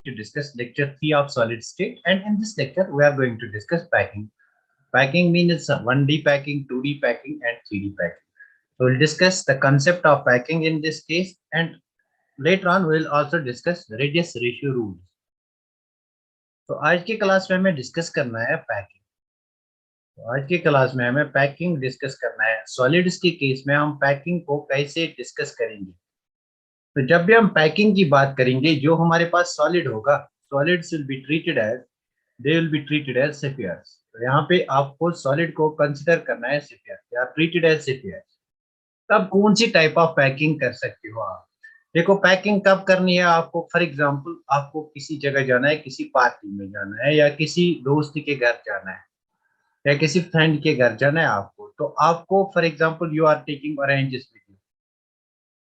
to discuss lecture 3 of solid state, and in this lecture we are going to discuss packing. Packing means 1D packing, 2D packing and 3D packing. So we'll discuss the concept of packing in this case, and later on we'll also discuss radius ratio rules. तो आज की class में हमें discuss करना है packing. तो आज की क्लास में हमें पैकिंग डिस्कस करना है। सॉलिड्स के केस में हम पैकिंग को कैसे डिस्कस करेंगे। तो जब भी हम पैकिंग की बात करेंगे, जो हमारे पास सॉलिड होगा, solids will be treated as they will be treated as spheres. तो यहाँ पे आपको सॉलिड को कंसीडर करना है स्फीयर, या ट्रीटेड एज स्फीयर। तब कौन सी टाइप ऑफ पैकिंग कर सकते हो आप। देखो, पैकिंग कब करनी है आपको। फॉर एग्जांपल, आपको किसी जगह जाना है, किसी पार्टी में जाना है, या किसी दोस्त के घर जाना है, या किसी फ्रेंड के घर जाना है आपको। तो आपको for example you are taking oranges with you.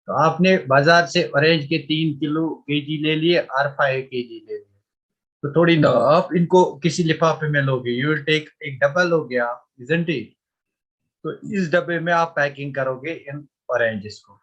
तो आपने बाजार से ऑरेंज के 3 किलो केजी ले लिए और 5 केजी ले लिए। तो थोड़ी ना आप इनको किसी लिफाफे में लोगे, यू विल टेक एक डब्बा लोगे आप, इजंट इट। तो इस डब्बे में आप पैकिंग करोगे इन ऑरेंजेस को।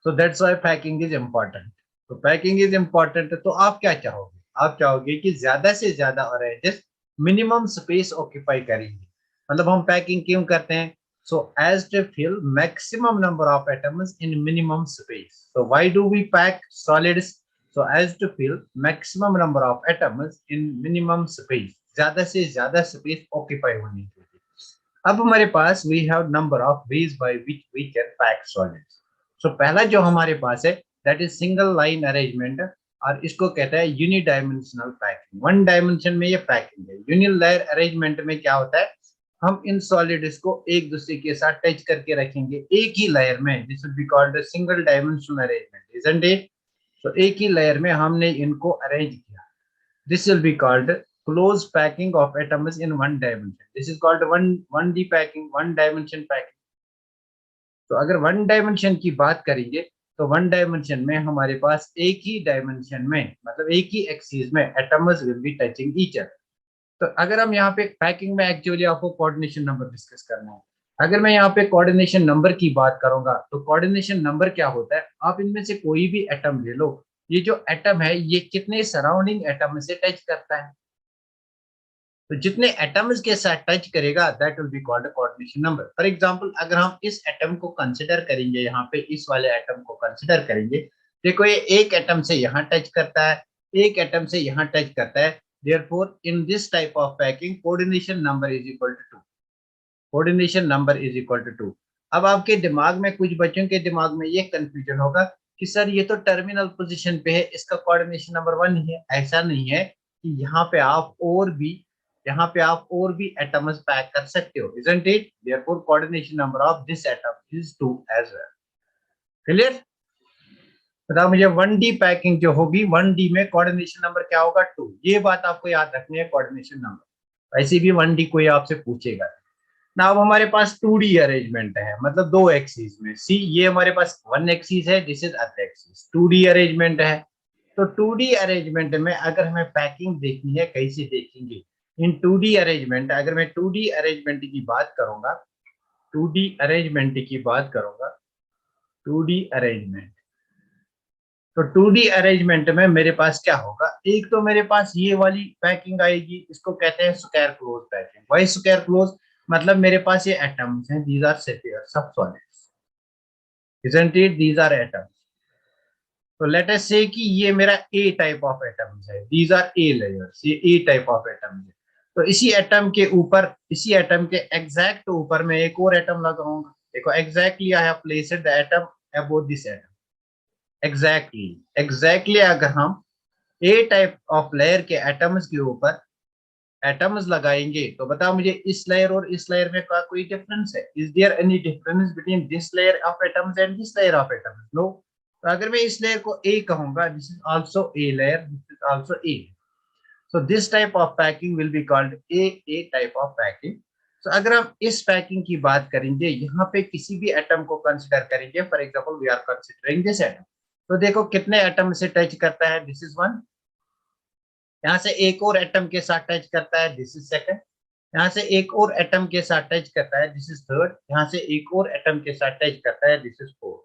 So that's why packing is important. तो पैकिंग इज इम्पोर्टेंट। तो आप क्या चाहोगे, आप चाहोगे कि ज्यादा से ज्यादा ऑरेंजेस मिनिमम स्पेस ऑक्यूपाई करेंगे। मतलब हम पैकिंग क्यों करते हैं? So as to fill maximum number of atoms in minimum space. So why do we pack solids? So as to fill maximum number of atoms in minimum space. ज्यादा से ज्यादा space occupy होनी चाहिए। अब हमारे पास we have number of ways by which we can pack solids. So पहला जो हमारे पास है that is single line arrangement, और इसको कहता है यूनिडायमेंशनल पैकिंग। वन डायमेंशन में ये पैकिंग है। यूनिलेयर अरेंजमेंट में क्या होता है, हम इन सॉलिड्स को एक दूसरे के साथ टच करके रखेंगे एक ही लेयर में। This will be called single dimensional arrangement, isn't it. तो एक ही लेयर में हमने इनको अरेंज किया। This will be called close packing of atoms in one dimension. This is called one D packing, one dimension packing. तो अगर one dimension की बात करेंगे, तो वन डायमेंशन में हमारे पास एक ही डायमेंशन में, मतलब एक ही एक्सिस में atoms will be touching each other. तो अगर हम यहाँ पे पैकिंग में एक्चुअली आपको कोऑर्डिनेशन नंबर डिस्कस करना है। अगर मैं यहाँ पे कोऑर्डिनेशन नंबर की बात करूंगा, तो कोऑर्डिनेशन नंबर क्या होता है, आप इनमें से कोई भी एटम ले लो। ये जो एटम है ये कितने सराउंडिंग एटम से टच करता है। तो जितने एटम्स के साथ टच करेगा that will be called coordination number. For example, अगर हम इस एटम को कंसिडर करेंगे, यहाँ पे इस वाले एटम को कंसिडर करेंगे, देखो ये एक एटम से यहाँ टच करता है, एक एटम से यहाँ टच करता है। therefore in this type of packing coordination number is equal to 2। coordination number is equal to 2। अब आपके दिमाग में, कुछ बच्चों के दिमाग में ये कंफ्यूजन होगा कि सर ये तो टर्मिनल पोजीशन पे है, इसका कोऑर्डिनेशन नंबर 1 ही है। ऐसा नहीं है कि यहाँ पे आप और भी एटम्स पैक कर सकते हो, isn't it? therefore coordination number of this atom is 2 as well। Clear? बताओ मुझे, 1D पैकिंग जो होगी, 1D में कोऑर्डिनेशन नंबर क्या होगा? 2। ये बात आपको याद रखनी है, कोऑर्डिनेशन नंबर। वैसे भी 1D कोई आपसे पूछेगा ना। अब हमारे पास 2D अरेंजमेंट है, मतलब दो एक्सिस में। सी, ये हमारे पास वन एक्सिस है, this is other axis. 2D arrangement है। तो 2D अरेंजमेंट में अगर हमें पैकिंग देखनी है, कैसे देखेंगे इन 2D अरेंजमेंट। अगर मैं 2D अरेंजमेंट की बात करूंगा, 2D अरेंजमेंट की बात करूंगा, 2D अरेंजमेंट। तो 2D अरेंजमेंट में मेरे पास क्या होगा, एक तो मेरे पास ये वाली पैकिंग आएगी, इसको कहते हैं square close packing. Why square close? मतलब मेरे पास ये एटम्स हैं, these are spheres of solids, isn't it? These are atoms. तो लेट अस से कि ये मेरा ए टाइप ऑफ एटम्स है, दीज आर ए लेयर्स, ये ए टाइप ऑफ एटम्स है। तो इसी एटम के ऊपर, इसी एटम के एग्जैक्ट ऊपर मैं एक और एटम लगाऊंगा। देखो, exactly I have placed the atom above this atom. Exactly अगर हम ए टाइप ऑफ लेयर के एटम्स के ऊपर एटम्स लगाएंगे, तो बताओ मुझे, इस लेयर और इस लेयर में का कोई डिफरेंस है? Is there any difference between this layer of atoms and this layer of atoms? No. तो अगर मैं इस लेयर को ए कहूंगा, this is also A layer, this is also A. So this type of packing will be called A type of packing. तो अगर हम इस पैकिंग की बात करेंगे, यहाँ पे किसी भी एटम को कंसिडर करेंगे, for example we are considering this atom. तो देखो कितने एटम से टच करता है, दिस इज 1। यहाँ से एक और एटम के साथ टच करता है, दिस इज सेकंड। यहाँ से एक और एटम के साथ टच करता है, दिस इज थर्ड। यहाँ से एक और एटम के साथ टच करता है, दिस इज फोर्थ।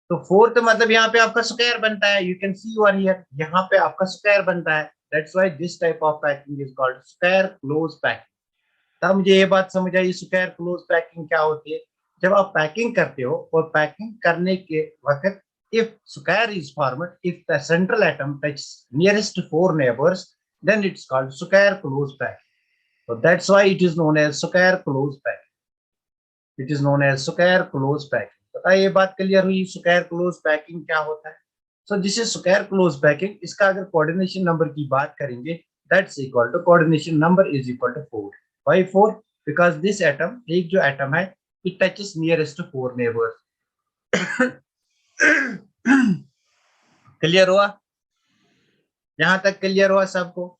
तो फोर्थ मतलब यहाँ पे आपका स्क्वायर बनता है, you can see one here, यहाँ पे आपका स्क्वायर बनता है, that's why this type of packing is called square close packing. तब मुझे ये बात समझ आई स्क्वायर क्लोज पैकिंग क्या होती है। जब आप पैकिंग करते हो और पैकिंग करने के वक्त if square is formed, if the central atom touch nearest four neighbours, then it's called square close packing. So that's why it is known as square close packing. It is known as square close packing. पता है ये बात clear हुई square close packing क्या होता है। So this is square close packing. इसका अगर कोऑर्डिनेशन नंबर की बात करेंगे, that's equal to coordination number is equal to 4। Why 4? Because this atom, एक जो एटम है, it touches nearest four neighbours. Clear हुआ? यहां तक क्लियर हुआ सबको?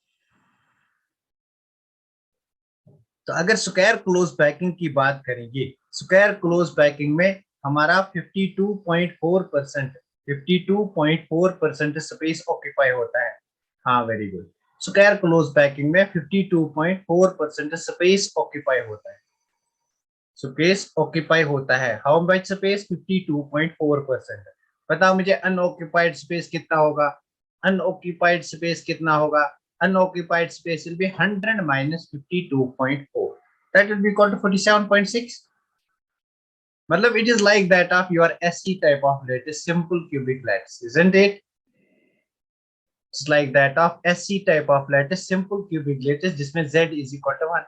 तो अगर स्क्वायर क्लोज पैकिंग की बात करेंगे, स्क्वायर क्लोज पैकिंग में हमारा 52.4% स्पेस ऑक्यूपाई होता है। हाँ very good. Square close packing में 52.4% स्पेस ऑक्यूपाई होता है। स्पेस ऑक्यूपाई होता है। How much space? 52.4%। बताओ मुझे अनऑक्यूपाइड स्पेस कितना होगा? अनऑक्यूपाइड स्पेस कितना होगा? Unoccupied space will be 100 minus 52.4, that will be equal to 47.6. मतलब it is like that of your SC type of lattice, simple cubic lattice, isn't it? It's like that of SC type of lattice, simple cubic lattice, जिसमें Z is equal to 1।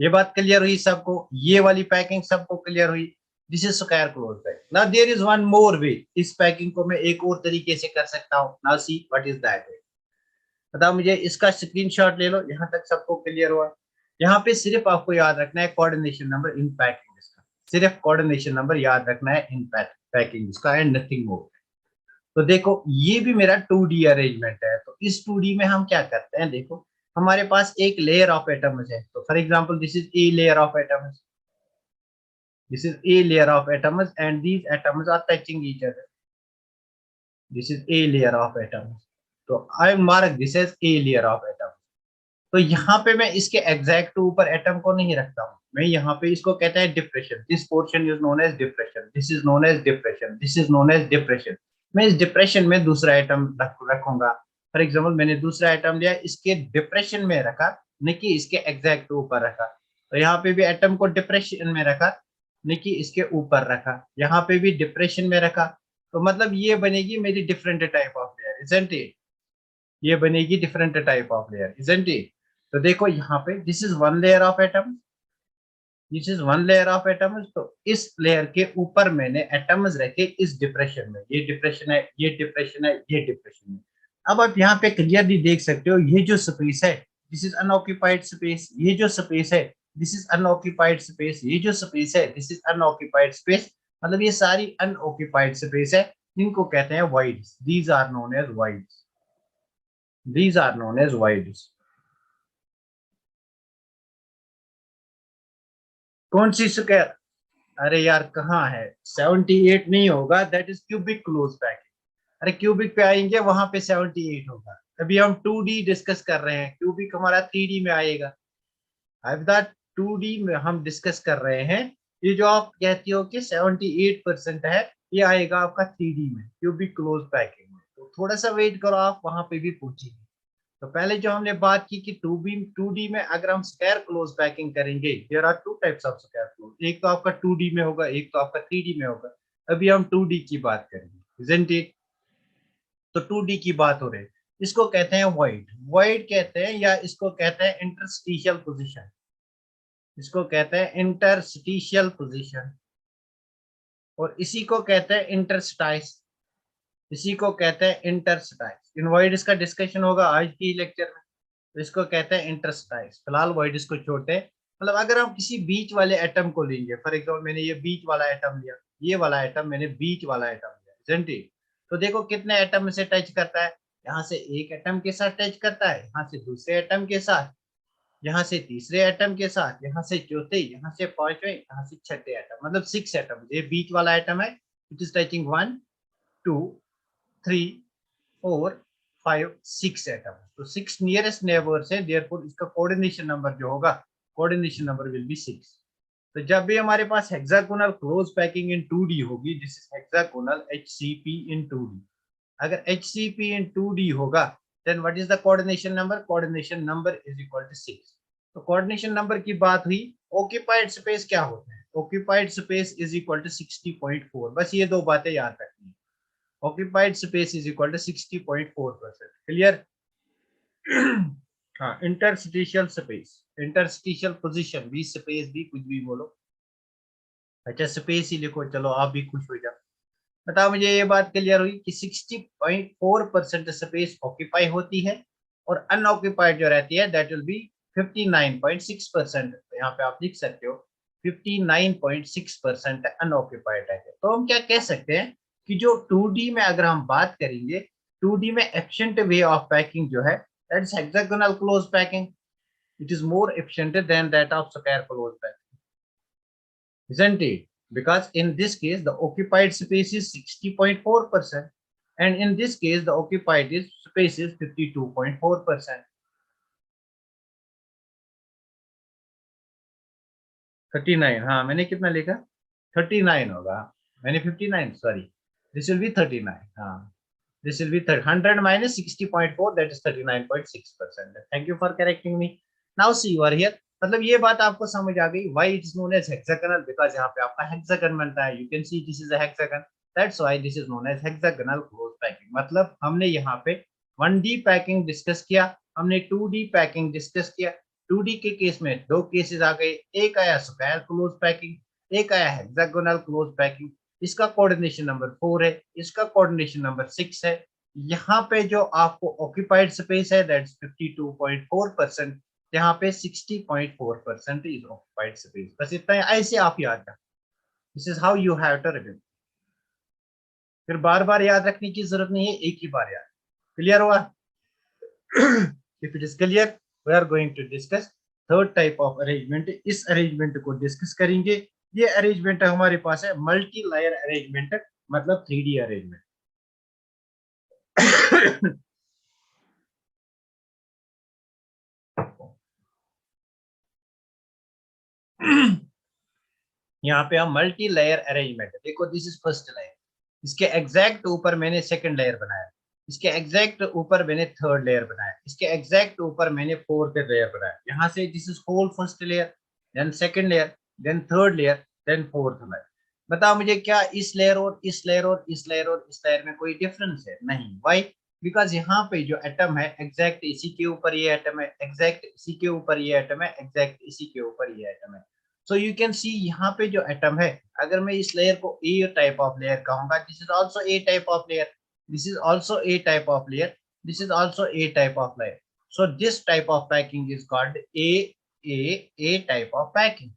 ये बात clear हुई सबको? ये वाली packing सबको clear हुई? This is square close packing. Now there is one more way, इस पैकिंग को मैं एक और तरीके से कर सकता हूँ। Now see what is that way. बताओ मुझे, इसका स्क्रीनशॉट ले लो। यहाँ तक सबको क्लियर हुआ? यहाँ पे सिर्फ आपको याद रखना है कोऑर्डिनेशन नंबर इन पैकिंग, इसका सिर्फ कोऑर्डिनेशन नंबर याद रखना है इन पैकिंग इसका, एंड नथिंग मोर। तो देखो ये भी मेरा 2D अरेंजमेंट है। तो इस 2D में हम क्या करते हैं, देखो हमारे पास एक लेयर ऑफ एटम्स है। तो for example this is a layer of atoms, this is a layer of atoms and these atoms are touching each other. This is a layer of atoms. तो I mark this as a layer of atoms. तो यहाँ पे मैं इसके exact ऊपर atom को नहीं रखता हूँ, मैं यहाँ पे इसको कहते हैं depression. This portion is known as depression, this is known as depression, this is known as depression. मैं इस डिप्रेशन में दूसरा एटम रखूंगा। फॉर एग्जाम्पल मैंने दूसरा एटम लिया, इसके डिप्रेशन में रखा, न कि इसके एग्जैक्ट ऊपर रखा। तो यहाँ पे भी एटम को डिप्रेशन में रखा, न कि इसके ऊपर रखा। यहाँ पे भी डिप्रेशन में रखा। तो मतलब ये बनेगी मेरी different type of layer, isn't it? ये बनेगी different type of layer, isn't it? तो देखो यहाँ पे this is one layer of atom, this is one layer of atoms. तो इस लेयर के ऊपर मैंने एटम्स रखे इस डिप्रेशन में। ये डिप्रेशन है, ये डिप्रेशन है, ये डिप्रेशन है। अब आप यहाँ पे क्लियरली देख सकते हो, ये जो स्पेस है दिस इज अनऑक्यूपाइड स्पेस, ये जो स्पेस है दिस इज अनऑक्यूपाइड स्पेस, ये जो स्पेस है दिस इज अनऑक्यूपाइड स्पेस। मतलब ये सारी अनऑक्यूपाइड स्पेस है, जिनको कहते हैं voids. These are known as voids, these are known as voids. कौन सी स्क्वायर? अरे यार कहाँ है, 78 नहीं होगा, that is cubic close packing. अरे क्यूबिक पे आएंगे वहां पे 78 होगा। अभी हम 2D डिस्कस कर रहे हैं, क्यूबिक हमारा 3D में आएगा। अब दैट 2D में हम डिस्कस कर रहे हैं। ये जो आप कहती हो कि 78% है, ये आएगा आपका 3D में, क्यूबिक क्लोज पैकिंग में। तो थोड़ा सा वेट करो, आप वहां पे भी पहुंचेंगे। तो पहले जो हमने बात की कि 2D में अगर हम स्क्वायर क्लोज पैकिंग करेंगे, there are two types of square close, एक तो आपका 2D में होगा, एक तो आपका 3D में होगा। अभी हम 2D की बात करेंगे, इजंट इट? तो 2D की बात हो रही है, इसको कहते हैं वॉइड। वॉइड कहते हैं, या इसको कहते हैं इंटरस्टिशियल पोजीशन, इसको कहते हैं इंटरस्टिशियल पोजीशन, और इसी को कहते हैं इंटरस्टाइस, इसी को कहते हैं इंटरस्टाइस। इन वॉइड इसका डिस्कशन होगा आज की लेक्चर में। तो इसको कहते हैं इंटरस्टाइस। फिलहाल वॉइड इसको छोड़ते हैं। मतलब अगर हम किसी बीच वाले एटम को लेंगे, फॉर एग्जाम्पल मैंने ये बीच वाला एटम लिया, ये वाला एटम मैंने बीच वाला एटम लिया, isn't it? तो देखो कितने एटम से टच करता है, यहाँ से एक एटम के साथ टच करता है, यहाँ से दूसरे एटम के साथ, यहाँ से तीसरे एटम के साथ, यहाँ से चौथे, यहाँ से पांचवें, यहाँ से छठे एटम, मतलब 6 एटम। ये बीच वाला एटम है, इट इज टचिंग 1 2 3 4 5 6 एटम। तो 6 नियरेस्ट नेबर्स है, देयरफॉर इसका कोऑर्डिनेशन नंबर जो होगा, कोऑर्डिनेशन नंबर विल बी 6। तो जब भी हमारे पास hexagonal close packing in 2D होगी, this is hexagonal HCP in 2D। अगर HCP इन 2D होगा, then what is the coordination number? Coordination number is equal to 6। तो कोऑर्डिनेशन नंबर की बात हुई। ऑक्यूपाइड स्पेस क्या होता है? Occupied space is equal to 60.4। बस ये दो बातें याद रखनी है। occupied space is equal to 60.4%। Clear? हाँ, इंटरस्टिशियल स्पेस, इंटरस्टिशियल पोजीशन भी, स्पेस भी, कुछ भी बोलो। अच्छा, स्पेस ही लिखो, चलो आप भी खुश हो जाओ। बताओ मुझे ये बात क्लियर हुई कि 60.4% स्पेस ऑक्यूपाई होती है और अनऑक्यूपाइड जो रहती है दैट विल बी 59.6%। यहाँ पे आप लिख सकते हो 59.6% अनऑक्यूपाइड है। तो हम क्या कह सकते हैं कि जो 2D में अगर हम बात करेंगे, 2D में एफिशिएंट वे ऑफ पैकिंग जो है that is hexagonal close packing. It is more efficient then that of square close packing, isn't it? Because in this case, the occupied space is 60.4%, and in this case, the occupied space is 52.4%. 39, हाँ मैंने कितना लिखा? 39 होगा। मैंने 59, sorry, this will B 39। हाँ, this will be 100 minus 60.4, that is 39.6%। thank you for correcting me। now see you are here। मतलब ये बात आपको समझ आ गई why it is known as hexagonal, because यहाँ पे आपका hexagon बनता है। you can see this is a hexagon, that's why this is known as hexagonal close packing। मतलब हमने यहाँ पे 1D पैकिंग डिस्कस किया, हमने 2D पैकिंग डिस्कस किया। 2D के केस में दो केसेस आ गए, एक आया स्क्वायर क्लोज पैकिंग, एक आया हेक्सागोनल क्लोज पैकिंग। इसका कोऑर्डिनेशन नंबर 4 है, इसका कोऑर्डिनेशन नंबर 6 है। यहाँ पे जो आपको ऑक्यूपाइड स्पेस है दैट्स 52.4%, यहाँ पे 60.4% इज ऑक्यूपाइड स्पेस। बस इतना ऐसे आप याद रखें। This is how you have to remember. फिर बार बार याद रखने की जरूरत नहीं है, एक ही बार याद। क्लियर हुआ? If it is clear, we are going to discuss third type of arrangement. इस अरेंजमेंट को डिस्कस करेंगे। ये अरेंजमेंट हमारे पास है मल्टी लायर अरेंजमेंट, मतलब 3D अरेंजमेंट। यहाँ पे हम मल्टी लेयर अरेंजमेंट, देखो दिस इज फर्स्ट लेयर, इसके एग्जैक्ट ऊपर मैंने सेकंड लेयर बनाया, इसके एग्जैक्ट ऊपर मैंने थर्ड लेयर बनाया, इसके एग्जैक्ट ऊपर मैंने फोर्थ लेयर बनाया। यहाँ से this is whole first layer, then second layer, then third layer, then fourth layer. बताओ मुझे, क्या इस लेयर और इस लेयर और इस लेयर और इस लेयर में कोई डिफरेंस है? नहीं। व्हाई? बिकॉज यहाँ पे जो एटम है एग्जैक्ट इसी के ऊपर ये एटम है, एग्जैक्ट इसी के ऊपर ये एटम है, एग्जैक्ट इसी के ऊपर ये एटम है। सो यू कैन सी यहाँ पे जो एटम है, अगर मैं इस लेयर को ए टाइप ऑफ लेयर कहूंगा, this is also A type of layer, this is also A type of layer, this is also A type of layer. So this type of packing is called A type of packing.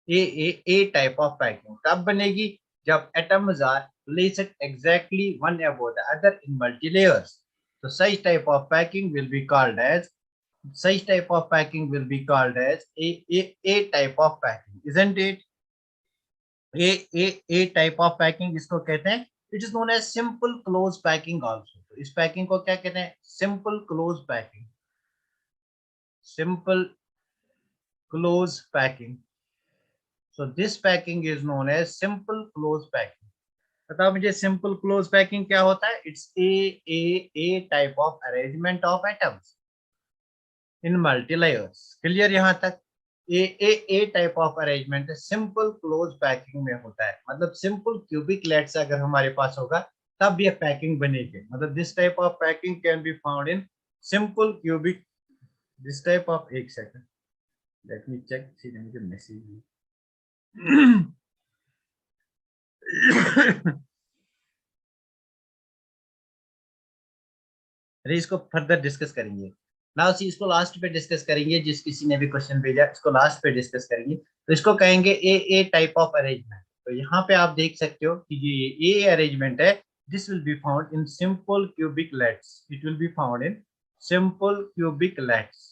A type of packing कब बनेगी? जब atoms are placed exactly one above the other in multi layers। So such type of packing will be called as a type of packing, isn't it? A type of packing इसको कहते हैं, it is known as simple close packing also। तो इस packing को क्या कहते हैं? simple close packing, simple close packing। so this packing is known as simple close packing। बताओ मुझे सिंपल क्लोज पैकिंग क्या होता है? It's a type of arrangement of atoms in multi layers. Clear यहाँ तक? A type of arrangement simple close packing में होता है। मतलब सिंपल क्यूबिक लेट्स अगर हमारे पास होगा तब ये पैकिंग बनेगी। मतलब this type of packing can be found in simple cubic, this type of, एक सेकंड लेट मी चेक, सीधे मुझे मैसेज अरे इसको फर्दर डिस्कस करेंगे। नाउ सी, इसको लास्ट पे डिस्कस करेंगे। जिस किसी ने भी क्वेश्चन भेजा इसको लास्ट पे डिस्कस करेंगे। तो इसको कहेंगे ए टाइप ऑफ अरेंजमेंट। तो यहाँ पे आप देख सकते हो कि ये ए अरेंजमेंट है, this will be found in simple cubic let's, it will be found in simple cubic let's.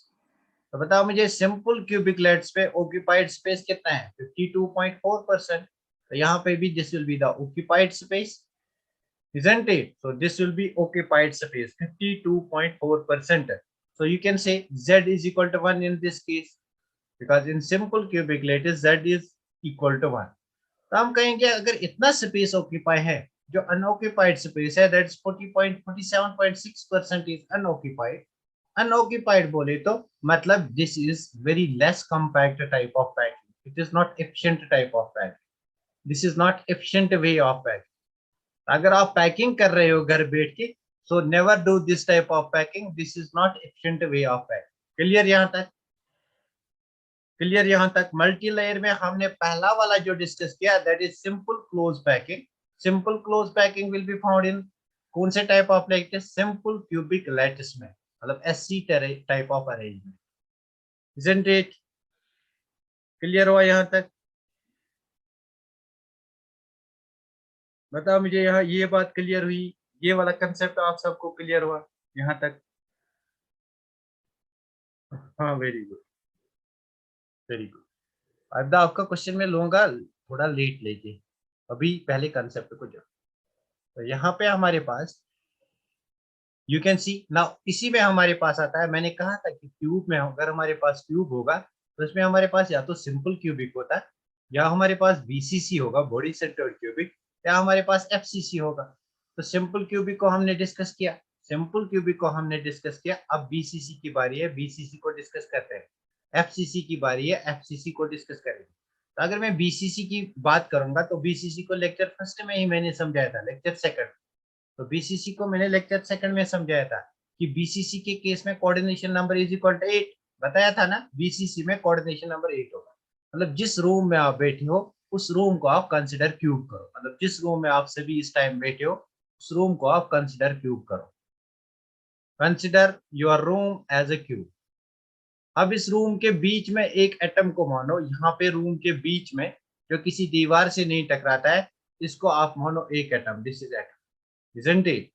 तो बताओ मुझे, सिंपल क्यूबिक लेट्स पे ऑक्यूपाइड स्पेस कितना है? 52.4%। तो यहाँ पे भी this will be the occupied space, isn't it? So this will be occupied space 52.4%। So you can say Z is equal to 1 in this case, because in simple cubic lattice z is equal to 1। तो हम कहेंगे अगर इतना space occupy है, जो unoccupied space है, that's 40.47.6% is unoccupied. Unoccupied बोले तो मतलब this is very less compact type of packing, it is not efficient type of packing, this is not efficient way of packing. अगर आप पैकिंग कर रहे हो घर बैठ के, so never do this type of packing, this is not efficient way of packing. Clear यहाँ तक? क्लियर यहाँ तक? मल्टी लेयर में हमने पहला वाला जो डिस्कस किया, that is simple close packing. Simple close packing will be found in कौन से type of lattice? Simple cubic lattice में, मतलब SC type of arrangement. Isn't it? Clear हुआ यहाँ तक? बताओ मुझे, यहाँ ये बात क्लियर हुई? ये वाला कंसेप्ट आप सबको क्लियर हुआ यहाँ तक? हाँ, वेरी गुड, वेरी गुड। अब आपका क्वेश्चन में लूंगा थोड़ा लेट लेके, अभी पहले कंसेप्ट को जाओ। तो यहाँ पे हमारे पास यू कैन सी नाउ, इसी में हमारे पास आता है, मैंने कहा था कि क्यूब में अगर हमारे पास क्यूब होगा तो इसमें हमारे पास या तो सिंपल क्यूबिक होता है, या हमारे पास बीसीसी होगा, बॉडी सेंटर्ड क्यूबिक, या हमारे पास एफसीसी होगा। तो सिंपल क्यूबिक को हमने डिस्कस किया, सिंपल क्यूबिक को हमने डिस्कस किया। अब बीसीसी की बारी है, बीसीसी को डिस्कस करते हैं। एफसीसी की बारी है, एफसीसी को डिस्कस करेंगे। तो अगर मैं बीसीसी की बात करूंगा तो बीसीसी को लेक्चर फर्स्ट में ही मैंने समझाया था, लेक्चर सेकंड। तो बीसीसी को मैंने लेक्चर सेकंड में समझाया था कि बीसीसी के केस में coordination number is equal to 8, बताया था ना। बीसीसी में कोऑर्डिनेशन नंबर 8 होगा, मतलब जिस रूम में आप बैठे हो उस रूम को आप कंसिडर क्यूब करो, मतलब जिस रूम में आप सभी इस टाइम बैठे हो उस रूम को आप कंसिडर क्यूब करो। Consider your room as a cube. अब इस रूम के बीच में एक एटम को मानो, यहाँ पे रूम के बीच में जो किसी दीवार से नहीं टकराता है, इसको आप मानो एक atom, this is atom, isn't it?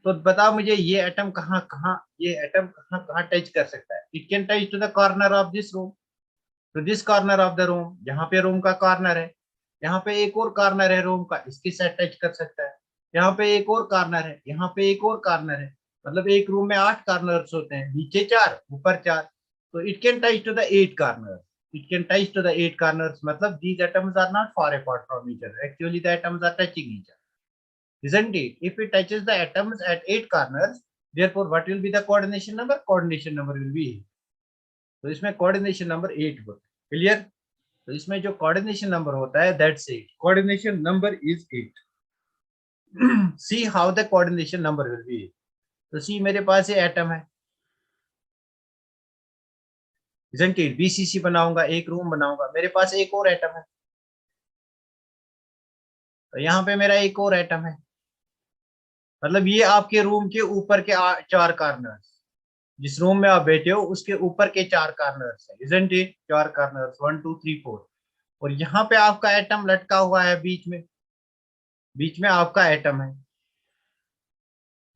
तो बताओ मुझे ये एटम कहाँ कहाँ, ये एटम कहाँ कहाँ टच कर सकता है? It can touch to the corner of this room, तो this corner of the room, यहाँ पे रूम का कॉर्नर है, यहाँ पे एक और कॉर्नर है रूम का, इसके साथ टच कर सकता है। यहाँ पे एक और कॉर्नर है, यहाँ पे एक और कॉर्नर है, मतलब एक रूम में 8 कॉर्नर्स होते हैं, नीचे 4 ऊपर 4, तो it can touch to the 8 corner, it can touch to the 8 corners, मतलब these atoms are not far apart from each other, actually the atoms are touching each other, isn't it? If it touches the atoms at 8 corners, therefore what will be the coordination number? Coordination number will be 8. तो इसमें coordination number 8 होता है। Clear? तो इसमें जो coordination number होता है that's 8. Coordination number is 8. See how the coordination number will be 8. तो see मेरे पास ये एटम है, isn't it? बीसीसी बनाऊंगा, एक रूम बनाऊंगा, मेरे पास एक और एटम है, तो यहाँ पे मेरा एक और एटम है, मतलब ये आपके रूम के ऊपर के 4 कॉर्नर्स, जिस रूम में आप बैठे हो उसके ऊपर के 4 कॉर्नर्स है, इजंट इट? 4 कॉर्नर्स, 1 2 3 4, और यहाँ पे आपका एटम लटका हुआ है बीच में, बीच में आपका एटम है।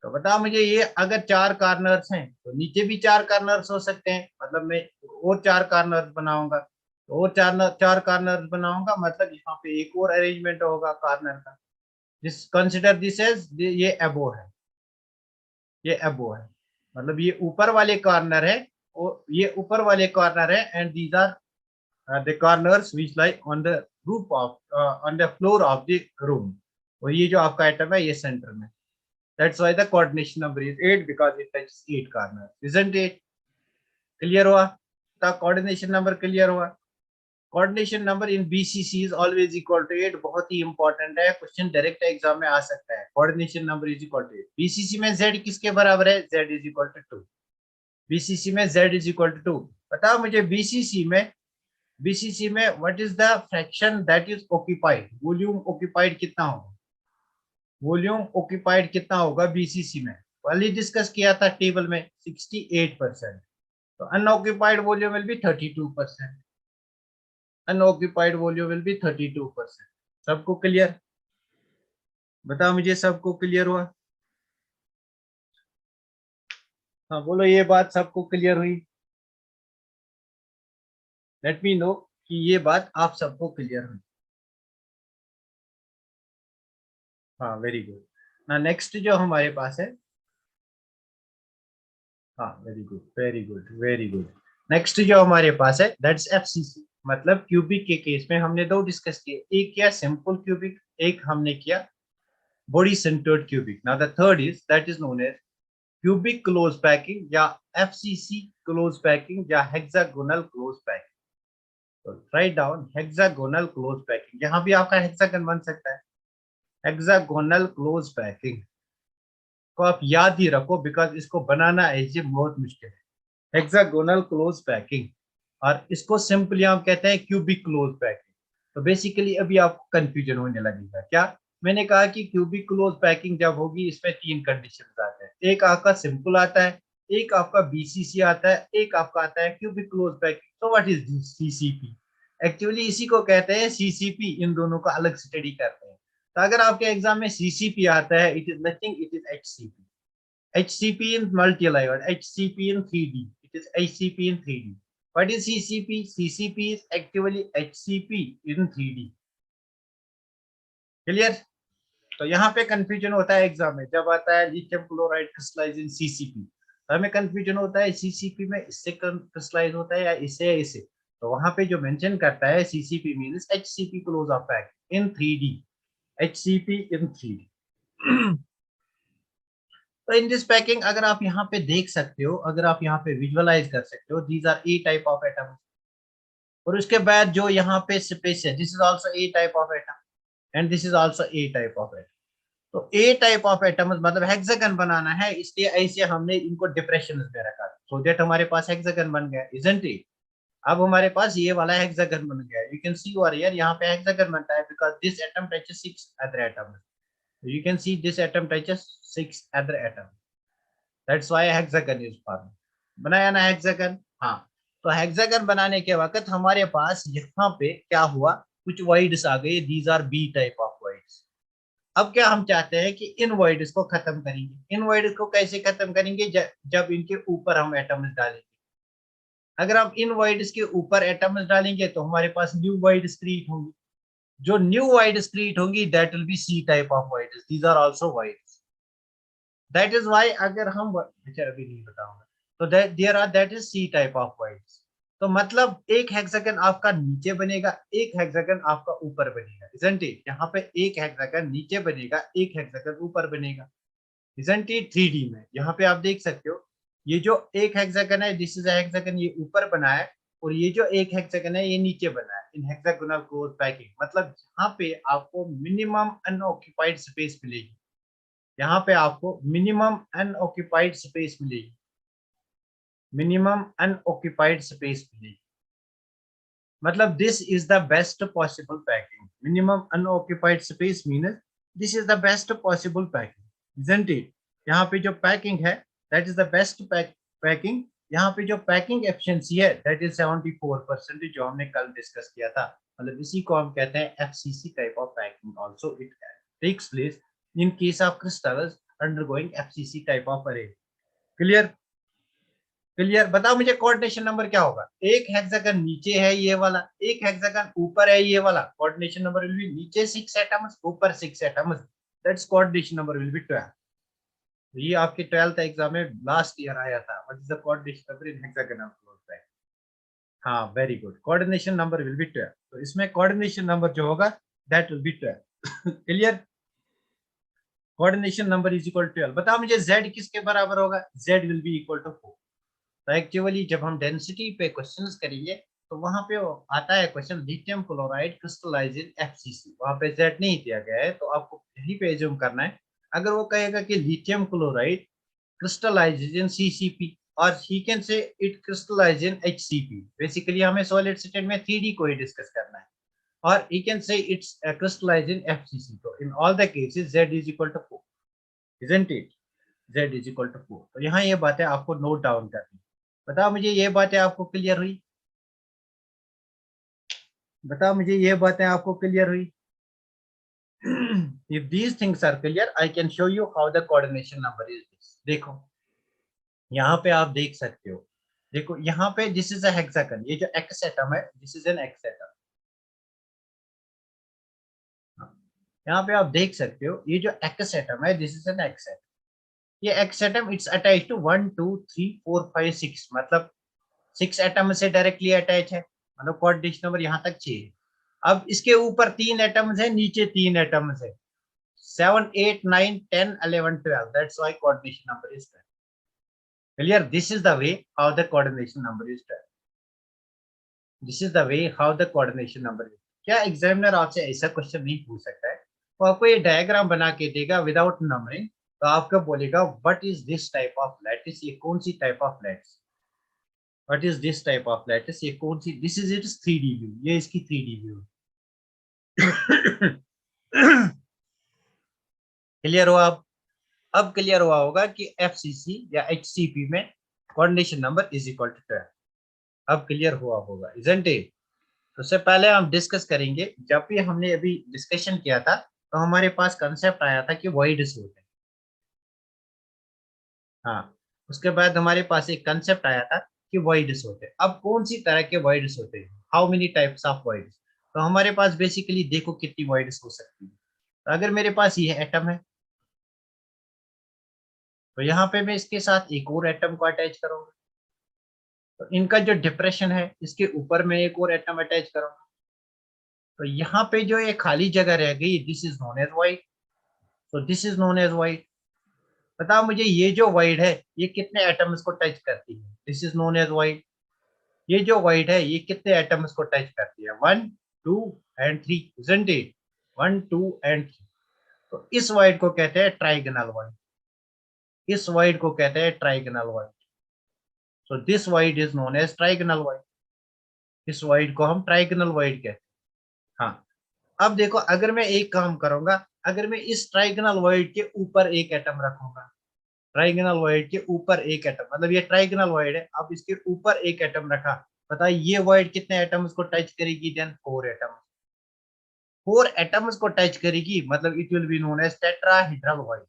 तो बताओ मुझे, ये अगर 4 कॉर्नर्स हैं तो नीचे भी 4 कॉर्नर्स हो सकते हैं, मतलब मैं और 4 कॉर्नर्स बनाऊंगा, तो और 4 कॉर्नर्स बनाऊंगा, मतलब यहाँ पे एक और अरेंजमेंट होगा कॉर्नर का। दिस कंसिडर दिस एज, ये अबो है, ये अबो है, मतलब ये ऊपर वाले कॉर्नर है, और ये ऊपर वाले कॉर्नर है, and these are the corners which lie on the roof of on the floor of the room, और ये जो आपका आइटम है ये सेंटर में, that's why the coordination number is 8 because it touches 8 corners, isn't it? Clear हुआ? तो coordination number clear हुआ? coordination number in BCC is always equal to 8, बहुत ही इंपॉर्टेंट है, क्वेश्चन डायरेक्ट एग्जाम में आ सकता है। coordination number is equal to 8। BCC में Z किसके बराबर है? Z is equal to 2। BCC में Z is equal to 2। बताओ मुझे बीसीसी में what is the fraction that is occupied, volume occupied कितना होगा? वॉल्यूम ऑक्यूपाइड कितना होगा बीसीसी में? कल ही डिस्कस किया था टेबल में, 68%। तो unoccupied volume will be 32%, unoccupied volume will be 32%। सबको क्लियर? बताओ मुझे, सबको क्लियर हुआ? हाँ बोलो, ये बात सबको क्लियर हुई? लेट मी नो कि ये बात आप सबको क्लियर हुई। हाँ, वेरी गुड। ना नेक्स्ट जो हमारे पास है, हाँ very good, very good, very good. Next जो हमारे पास है दैट्स एफसीसी, मतलब क्यूबिक के केस में हमने दो डिस्कस किए, एक किया सिंपल क्यूबिक, एक हमने किया body centred cubic. Now the third is that is known as cubic close packing या एफसीसी क्लोज पैकिंग या हेक्सागोनल क्लोज पैकिंग. तो write down hexagonal close packing, यहाँ भी आपका हेक्सागन बन सकता है. हेक्सागोनल क्लोज पैकिंग को आप याद ही रखो बिकॉज इसको बनाना ऐसे बहुत मुश्किल है. हेक्सागोनल क्लोज पैकिंग, और इसको सिंपली हम कहते हैं क्यूबिक क्लोज पैकिंग. तो बेसिकली अभी आपको कंफ्यूजन होने लगेगा. क्या मैंने कहा कि क्यूबिक क्लोज पैकिंग जब होगी इसमें तीन कंडीशन आते हैं. एक आपका सिंपल आता है, एक आपका बीसीसी आता है, एक आपका आता है क्यूबिक क्लोज पैकिंग. तो व्हाट इज सीसीपी? एक्चुअली इसी को कहते हैं सीसीपी. इन दोनों का अलग स्टडी करते हैं. तो अगर आपके एग्जाम में सीसीपी आता है, it is nothing, it is HCP. HCP in multi-layered, HCP in 3D. It is HCP in 3D. What is CCP? CCP is actually HCP in 3D. Clear? तो यहाँ पे कंफ्यूजन होता है एग्जाम में जब आता है lithium chloride crystallise in CCP. तो हमें कंफ्यूजन होता है सीसीपी में इससे क्रिस्टलाइज होता है या इससे या इससे. तो वहां पे जो मेंशन करता है CCP means HCP close of pack in 3D. HCP in 3D. तो इन दिस पैकिंग अगर आप यहाँ पे देख सकते हो, अगर आप यहाँ पे विजुअलाइज कर सकते हो, these are A type of atom. और उसके बाद जो यहाँ पे स्पेस है, this is also A type of atom and this is also A type of atom. तो ए टाइप ऑफ एटम मतलब हेक्सागन बनाना है, इसलिए ऐसे हमने इनको डिप्रेशन में रखा सो दैट हमारे पास हेक्सागन बन गया, इजंट इट? अब हमारे पास ये वाला हेक्सागन बन गया. You can see over here, यहाँ पे हेक्सागन बनता है because this atom touches 6 other atom. You can see this atom touches 6 other atom. That's why hexagon is form. बनाया ना हेक्सागन? हाँ. तो हेक्सागन बनाने के वक्त हमारे पास यहाँ पे क्या हुआ, कुछ वॉइड्स आ गए. These are B type of voids. अब क्या हम चाहते हैं कि इन वॉइड्स को खत्म करेंगे. इन वॉइड्स को कैसे खत्म करेंगे? जब इनके ऊपर हम एटम्स डालेंगे. अगर हम इन वॉइड्स के ऊपर एटम्स डालेंगे तो हमारे पास न्यू वॉइड्स क्रिएट होंगी. जो न्यू वॉइड्स क्रिएट होंगी that will be C type of voids. These are also voids. That is why अगर हम अच्छा अभी नहीं बताऊंगा. तो there are that is C type of voids. तो मतलब एक हेक्सागन आपका नीचे बनेगा, एक हेक्सागन आपका ऊपर बनेगा, इजंट इट? यहाँ पे एक हेक्सागन नीचे बनेगा, एक हेक्सागन ऊपर बनेगा, इजंट इट? 3D में यहाँ पे आप देख सकते हो, ये जो एक हेक्सागन है दिस इज हेक्सागन, ये ऊपर बना है. और ये जो एक हेक्सागन है ये नीचे बना है इन हेक्सागोनल क्लोज पैकिंग. मतलब यहाँ पे आपको मिनिमम अनऑक्यूपाइड स्पेस मिलेगी. यहाँ पे आपको मिनिमम अनऑक्यूपाइड स्पेस मिलेगी. मिनिमम अनऑक्यूपाइड स्पेस मिलेगी. मतलब this is the best possible packing. Minimum unoccupied space mean this is the best possible packing, isn't it? यहाँ पे जो पैकिंग है that is the best packing. यहाँ पे जो पैकिंग एफिशिएंसी है दैट इज 74%, जो हमने कल डिस्कस किया था. मतलब इसी को हम कहते हैं FCC type of packing. Also it takes place in case of crystals undergoing FCC type of array. Clear? Clear? बताओ मुझे कोऑर्डिनेशन नंबर क्या होगा. एक हेक्सागन नीचे है ये वाला, एक हेक्सागन ऊपर है ये वाला. कोऑर्डिनेशन नंबर विल बी नीचे 6 एटम्स, ऊपर 6 atoms. That's coordination number will be 12. ये आपके 12th एग्जाम में लास्ट ईयर आया था. What is the coordination number in hexagonal close pack? हाँ, very good. Coordination number will be 12. तो इसमें कोऑर्डिनेशन नंबर जो होगा that will be 12. Clear? Coordination number is equal to 12. बताओ मुझे z किसके बराबर होगा? z will be equal to 4. तो एक्चुअली जब हम डेंसिटी पे क्वेश्चंस करेंगे तो वहां पे आता है क्वेश्चन लिथियम क्लोराइड क्रिस्टलाइज इन एफसीसी. वहां पे z नहीं दिया गया है तो आपको यही पे एज्यूम करना है. अगर वो कहेगा कि lithium chloride crystallise in CCP और he can say it crystallise in HCP. Basically हमें सॉलिड स्टेट में 3D को ही डिस्कस करना है. Or he can say it's crystallized in FCC. So in all the cases Z is equal to 4, isn't it? Z is equal to 4. तो यहाँ ये बातें आपको नोट डाउन करनी. बताओ मुझे ये बातें आपको क्लियर हुई? बताओ मुझे ये बातें आपको क्लियर हुई? If these things are clear, I can show you how the coordination number is this. देखो यहाँ पे आप देख सकते हो. देखो यहाँ पे this is a hexagon. ये जो x एटम है this is an x atom. यहाँ पे आप देख सकते हो ये जो x एटम है this is an x atom. ये x atom it's attach to 1 2 3 4 5 6, मतलब 6 एटम से डायरेक्टली अटैच है, मतलब कोऑर्डिनेशन नंबर यहाँ तक चाहिए। अब इसके ऊपर 3 एटम्स है, नीचे 3 एटम्स है, 7 8 9 10 11 12, that's why coordination number is 10। Clear? This is the way how the coordination number is 10। This is the way how the coordination number is. क्या एग्जामिनर आपसे ऐसा क्वेश्चन नहीं पूछ सकता है, वो आपको ये डायग्राम बना के देगा विदाउट नंबरिंग, तो आपको बोलेगा what is this type of lattice, ये कौन सी type of lattice, what is this type of lattice, ये कौन सी, this is its 3D view, ये इसकी 3D व्यू। क्लियर हुआ? अब क्लियर हुआ होगा कि FCC या HCP में coordination number is equal to 12। अब क्लियर हुआ होगा, इजंट इट? तो उससे पहले हम डिस्कस करेंगे, जब भी हमने अभी डिस्कशन किया था तो हमारे पास कंसेप्ट आया था कि वॉइड्स होते हैं। हाँ, उसके बाद हमारे पास एक कंसेप्ट आया था कि वॉइड्स होते हैं। अब कौन सी तरह के वॉइड्स होते हैं, how many types of voids? तो हमारे पास बेसिकली देखो कितनी वॉइड्स हो सकती है। तो अगर मेरे पास ये एटम है, तो यहाँ पे मैं इसके साथ एक और एटम को अटैच करूंगा, तो इनका जो डिप्रेशन है इसके ऊपर मैं एक और एटम अटैच करूंगा, तो यहाँ पे जो ये खाली जगह रह गई, this is known as void. तो this is known as void. बताओ मुझे ये जो वाइड है ये कितने एटम्स को टच करती है? This is known as void. ये जो वाइड है ये कितने एटम्स को टच करती है? 1 2 एंड 3, इजंट इट? 1 2 एंड 3। तो इस वाइड को कहते हैं ट्राइगोनल वाइड, इस वाइड को कहते हैं trigonal void. So this void is known as trigonal void, इस वाइड को हम ट्राइगोनल वाइड कहते हैं। हाँ, अब देखो अगर मैं एक काम करूंगा, अगर मैं इस ट्राइगोनल वाइड के ऊपर एक एटम रखूंगा, ट्राइगोनल वाइड के ऊपर एक एटम, मतलब ये ट्राइगोनल वाइड है, अब इसके ऊपर एक एटम रखा, बताइए ये वाइड कितने एटम्स को टच करेगी? देन 4 एटम, 4 एटम्स को टच करेगी, मतलब it will be known as tetrahedral void,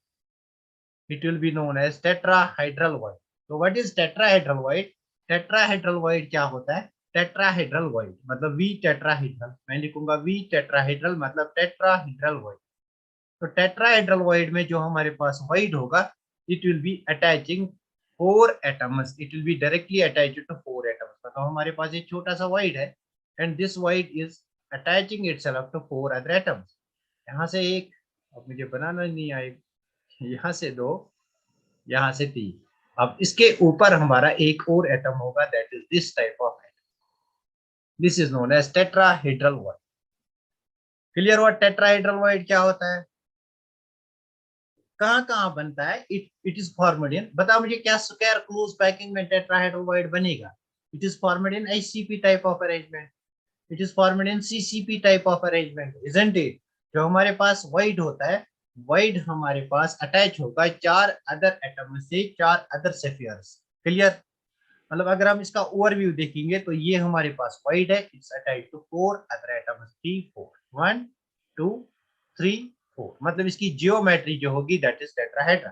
it will be known as tetrahedral void. तो what is tetrahedral void? Tetrahedral void क्या होता है? टेट्राहेड्रल वाइड मतलब वी टेट्राहेड्रल, मैं लिखूंगा वी टेट्राहेड्रल मतलब टेट्राहेड्रल वाइड। तो टेट्राहेड्रल वाइड में जो हमारे पास वाइड होगा, it will be attaching 4 atoms, it will be directly attached to 4 atoms. मतलब हमारे पास एक छोटा सा वाइड है and this void is attaching itself to 4 other atoms. यहाँ से एक, अब मुझे बनाना नहीं आएगा, यहाँ से 2, यहाँ से 3, अब इसके ऊपर हमारा एक और एटम होगा, that is this type of atom, this is known as tetrahedral void. Clear हुआ टेट्राहेड्रल वाइड क्या होता है, कहाँ कहाँ बनता है? इट इज फॉर्मड इन, बताओ मुझे क्या स्क्वायर क्लोज पैकिंग में टेट्राहेड्रल वाइड बनेगा? It is formed in HCP type of arrangement, it is formed in CCP type of arrangement, isn't it? जो हमारे पास वाइड होता है, वाइड हमारे पास अटैच होगा 4 अदर एटम से, 4 अदर सेफियर्स। क्लियर? मतलब अगर हम इसका ओवरव्यू देखेंगे तो ये हमारे पास वाइड है, it's attach to 4 other atoms, 3 4, 1 2 3 4, मतलब इसकी जियोमेट्री जो होगी दैट इज टेट्राहेड्रल।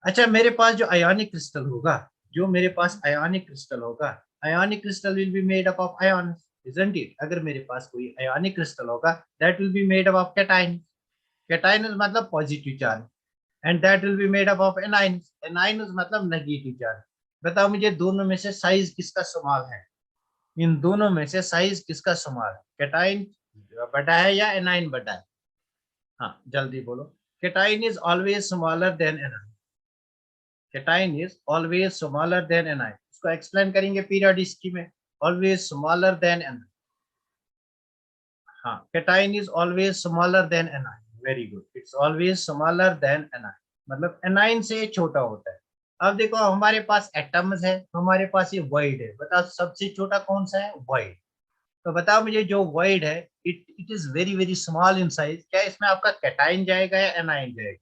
अच्छा, मेरे पास जो आयोनिक क्रिस्टल होगा, जो मेरे पास आयोनिक क्रिस्टल होगा, ionic crystal will be made up of ions, isn't it? अगर मेरे पास कोई आयोनिक क्रिस्टल होगा, that will be made up of cation, cation मतलब positive charge, and that will be made up of anions, anions मतलब negative charge. बताओ मुझे दोनों में से साइज किसका स्मॉल है? इन दोनों में से साइज किसका स्मॉल है? कैटायन बड़ा है या एनाइन बड़ा है? हाँ जल्दी बोलो। Cation is always smaller than A9, cation is always smaller than ni, इसको एक्सप्लेन करेंगे पीरियोडिसिटी में, always smaller than ni। हाँ, cation is always smaller than ni, very good, it's always smaller than ni, मतलब anion से छोटा होता है। अब देखो हमारे पास एटम्स है, हमारे पास ये वाइड है, बताओ सबसे छोटा कौन सा है? वाइड। तो बताओ मुझे जो वाइड है, it is very very small in size, क्या इसमें आपका कैटाइन जाएगा या एनाइन जाएगा?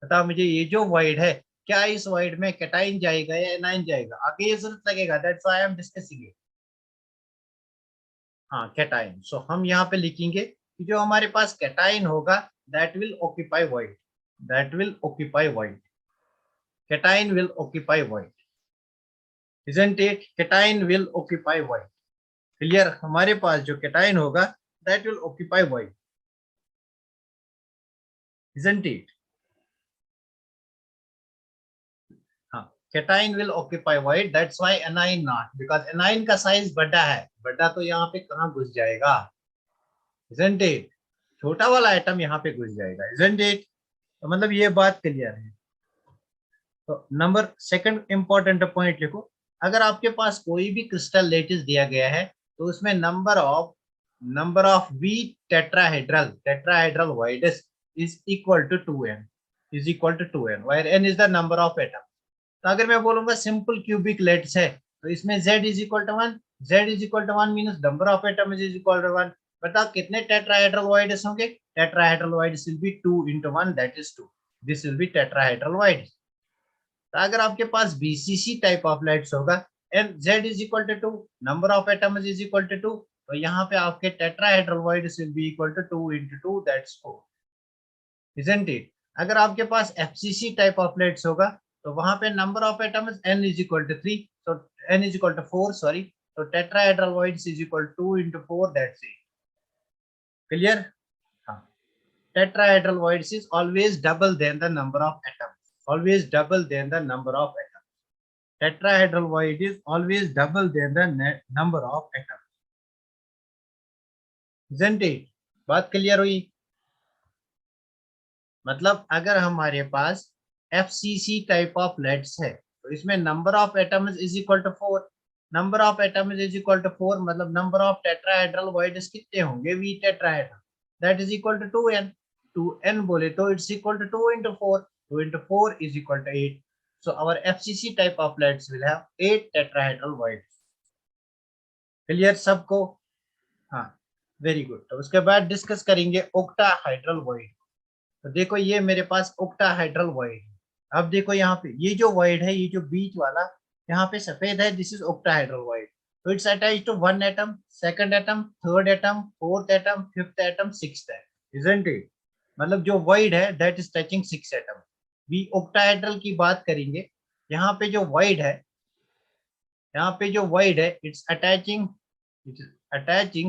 बताओ मुझे ये जो वाइड है, क्या इस वाइड में कैटाइन जाएगा या एनाइन जाएगा? आगे ये जरूरत लगेगा, that's why I am discussing it. हाँ कैटाइन, सो हम यहाँ पे लिखेंगे कि जो हमारे पास कैटाइन होगा that will occupy wide, that will occupy wide, cation will occupy wide, isn't it? Cation will occupy wide. Clear? हमारे पास जो कैटाइन होगा that will occupy wide, isn't it? हाँ, cation will occupy void, that's why anion not, because anion का size बड़ा है, बड़ा तो यहाँ पे कहाँ घुस जाएगा, isn't it? छोटा वाला एटम यहाँ पे घुस जाएगा, isn't it? तो मतलब ये बात क्लियर है। तो नंबर सेकंड इंपॉर्टेंट पॉइंट लिखो, अगर आपके पास कोई भी क्रिस्टल लेटिस दिया गया है तो उसमें number of we tetrahedral voids is equal to 2n, where n is the number of atom. तो अगर मैं बोलूंगा सिंपल क्यूबिक लेट्स है तो इसमें z is equal to 1, means number of atom is equal to 1। बताओ कितने टेट्राहेड्रल वाइड्स होंगे? Tetrahedral voids will be 2 into 1, that is 2, this will be tetrahedral voids. तो अगर आपके पास बीसीसी टाइप ऑफ लाइट्स होगा and z is equal to 2, number of atoms is equal to 2, तो यहाँ पे आपके tetrahedral voids will be equal to 2 into 2, that's 4, isn't it? अगर आपके पास एफसीसी टाइप ऑफ लाइट्स होगा तो वहां पे number of atoms n is equal to 3, so n is equal to 4, sorry, तो tetrahedral voids is equal to 2 into 4, that's it. Clear? हाँ, tetrahedral voids is always double than the number of atoms, always double than the number of atoms. Tetrahedral void is always double than the number of atoms, isn't it? बात clear हुई? मतलब अगर हमारे पास FCC type of lattice है तो इसमें number of atoms is equal to 4, number of atoms is equal to 4, मतलब नंबर ऑफ टेट्राहेड्रल वॉइड्स कितने होंगे? We tetrahedral, that is equal to 2n, 2n बोले तो it's equal to 2 into 4, 2 into 4 is equal to 8, so our FCC type of lights will have 8 tetrahedral voids। Clear सबको? हाँ, very good. तो उसके बाद discuss करेंगे ऑक्टाहाइड्रल वॉइड। तो देखो ये मेरे पास ऑक्टाहाइड्रल वॉइड है। अब देखो यहाँ पे ये जो वॉइड है, ये जो बीच वाला यहाँ पे सफेद है, दिस इज ऑक्टाहाइड्रल वॉइड। तो it's attached to one atom, second atom, third atom, fourth atom, fifth atom, sixth atom, isn't it? मतलब जो वॉइड है दैट इज टचिंग 6 एटम। भी ऑक्टाहेड्रल की बात करेंगे, यहाँ पे जो वॉइड है, यहाँ पे जो वॉइड है इट्स अटैचिंग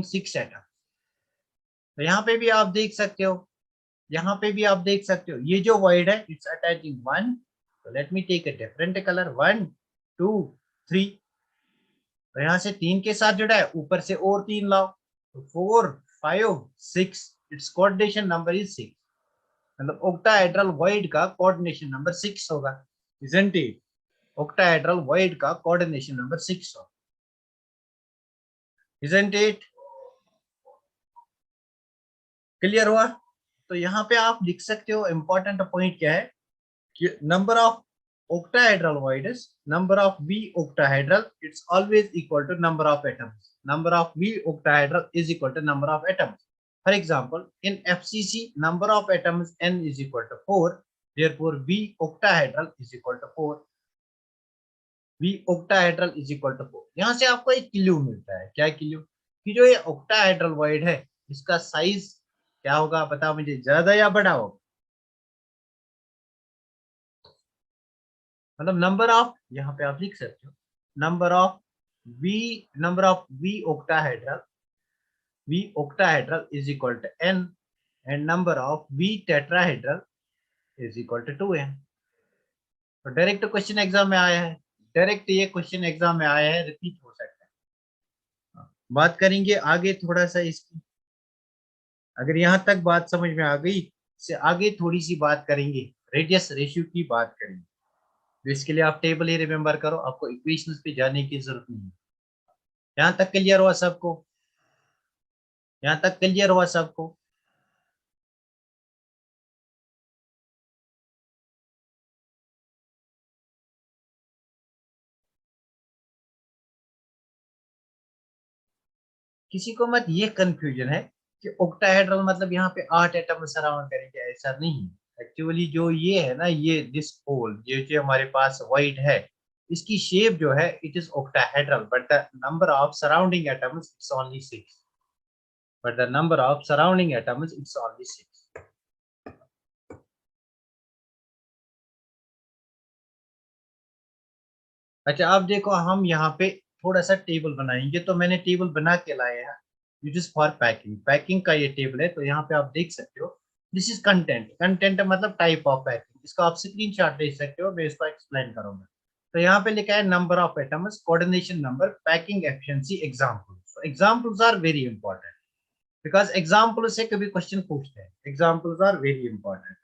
6 एटम। तो यहाँ पे भी आप देख सकते हो, यहाँ पे भी आप देख सकते हो ये जो वॉइड है इट्स अटैचिंग 1, तो let me take a different colour, 1 2 3, तो यहाँ से 3 के साथ जुड़ा है, ऊपर से और 3 लाओ, तो 4 5 6, इट्स कोऑर्डिनेशन नंबर इज 6, मतलब ऑक्टाहेड्रल वॉइड का कोऑर्डिनेशन नंबर 6 होगा, isn't it? ऑक्टाहेड्रल वॉइड का कोऑर्डिनेशन नंबर 6 होगा, isn't it? क्लियर हुआ? तो यहाँ पे आप लिख सकते हो, इंपॉर्टेंट पॉइंट क्या है कि number of octahedral voids, number of V octahedral, it's always equal to number of atoms. Number of V octahedral is equal to number of atoms. For example, in FCC, number of atoms n is equal to 4. Therefore, V octahedral is equal to 4. V octahedral is equal to 4. यहाँ से आपको एक clue मिलता है, क्या clue? कि जो ये octahedral void है, इसका साइज क्या होगा? बताओ मुझे, ज्यादा या बड़ा होगा? मतलब नंबर ऑफ, यहाँ पे आप लिख सकते हो number of V octahedral is equal to n and number of V tetrahedral is equal to 2n। तो डायरेक्ट क्वेश्चन एग्जाम में आया है, डायरेक्ट ये क्वेश्चन एग्जाम में आया है, रिपीट हो सकता है। बात करेंगे आगे थोड़ा सा इसकी, अगर यहाँ तक बात समझ में आ गई, से आगे थोड़ी सी बात करेंगे, रेडियस रेशियो की बात करेंगे। तो इसके लिए आप टेबल ही रिमेम्बर करो, आपको इक्वेशंस पे जाने की जरूरत नहीं है। यहाँ तक क्लियर हुआ सबको? यहाँ तक क्लियर हुआ सबको? किसी को मत ये कंफ्यूजन है कि ऑक्टाहेड्रल मतलब यहाँ पे 8 एटम सराउंड करेंगे, ऐसा नहीं। एक्चुअली जो ये है ना, ये दिस होल, ये जो हमारे पास व्हाइट है, इसकी शेप जो है it is octahedral, but the number of surrounding atoms it's only 6, but the number of surrounding atoms it's only 6। अच्छा, अब देखो हम यहाँ पे थोड़ा सा टेबल बनाएंगे, तो मैंने टेबल बना के लाया है, it is for packing, packing का ये टेबल है। तो यहाँ पे आप देख सकते हो, दिस इज कंटेंट, कंटेंट मतलब टाइप ऑफ पैकिंग। इसका आप स्क्रीनशॉट ले सकते हो, मैं इसको एक्सप्लेन करूंगा। तो यहाँ पे लिखा है number of atoms, coordination number, packing efficiency, examples. Examples are very important because example से कभी क्वेश्चन पूछते हैं, एग्जांपल्स आर वेरी इंपॉर्टेंट।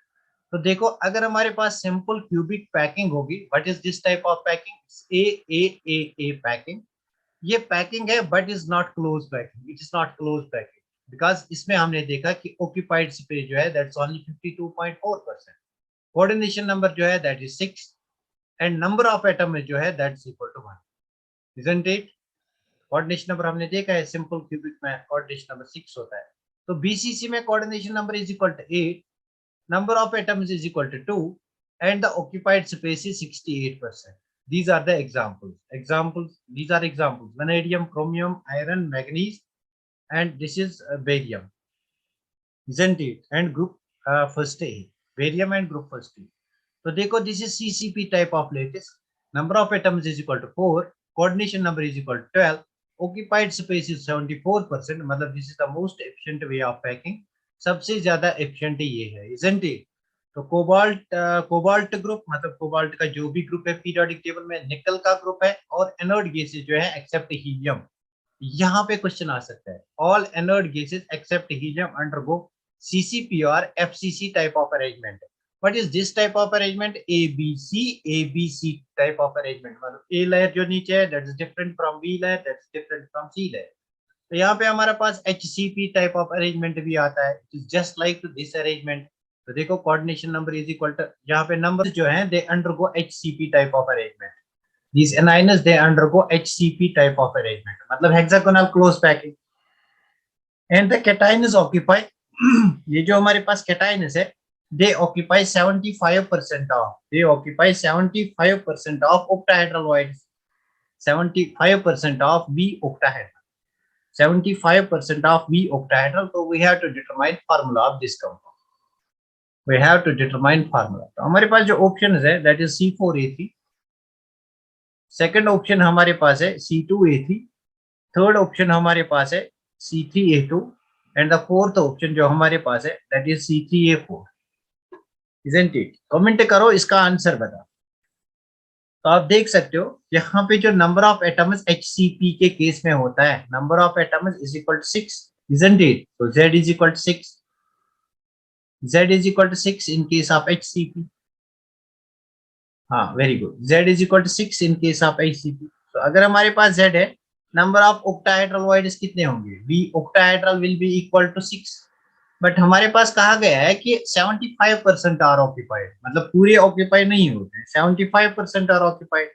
तो देखो, अगर हमारे पास सिंपल क्यूबिक पैकिंग होगी, what is this type of packing? A packing. ये पैकिंग है but is not close packing, it is not close packing because इसमें हमने देखा कि ऑक्यूपाइड स्पेस जो है दैट्स ओनली 52.4%, कोऑर्डिनेशन नंबर जो है that is 6 and number of atom जो है that's equal to 1, isn't it? Coordination number हमने देखा है सिंपल क्यूबिक में कोऑर्डिनेशन नंबर 6 होता है। तो बीसीसी में coordination number is equal to 8, number of atoms is equal to 2 and the occupied space is 68%. These are the examples, these are examples: vanadium, chromium, iron, manganese, and this is barium, isn't it? And group first A, barium and group first A. So देखो, this is CCP type of lattice. Number of atoms is equal to 4, coordination number is equal to 12, occupied space is 74%, मतलब this is the most efficient way of packing, सबसे ज्यादा efficient ये है, isn't it? तो cobalt group, मतलब cobalt का जो भी ग्रुप है पीरियोडिक टेबल में, निकल का ग्रुप है, और एनोड गैसेस जो है एक्सेप्ट हीलियम। यहाँ पे क्वेश्चन आ सकता है, all anode gases except helium undergo CCP और FCC type of arrangement. What is this type of arrangement? ABC type of arrangement, मतलब ए लेयर जो नीचे है that is different from B layer, that is different from C layer. तो यहाँ पे हमारे पास HCP टाइप ऑफ अरेंजमेंट भी आता है, it is just like to this arrangement. तो देखो, coordination number is equal to, यहाँ पे नंबर जो है they undergo HCP type of arrangement, these anions they undergo HCP type of arrangement, मतलब hexagonal close packing, and the cations occupy ये जो हमारे पास cations है, they occupy 75% of, they occupy 75% of octahedral voids, 75% of B octahedral, 75% of B octahedral. So we have to determine formula of this compound, we have to determine formula। तो हमारे पास जो option है that is C4A3, second option हमारे पास है C2A3, third option हमारे पास है C3A2, and the fourth option जो हमारे पास है that is C3A4, isn't it? Comment करो इसका आंसर बता। तो आप देख सकते हो यहाँ पे जो नंबर ऑफ एटम्स HCP के केस में होता है, number of atoms is equal to 6, isn't it? तो Z is equal to 6, Z is equal to 6 in case of HCP। हाँ, very good, Z is equal to 6 in case of HCP। तो अगर हमारे पास Z है, number of octahedral voids कितने होंगे? B octahedral will be equal to 6, but हमारे पास कहा गया है कि 75% आर ऑक्यूपाइड, मतलब पूरे ऑक्यूपाइड नहीं होते हैं, 75% आर ऑक्यूपाइड।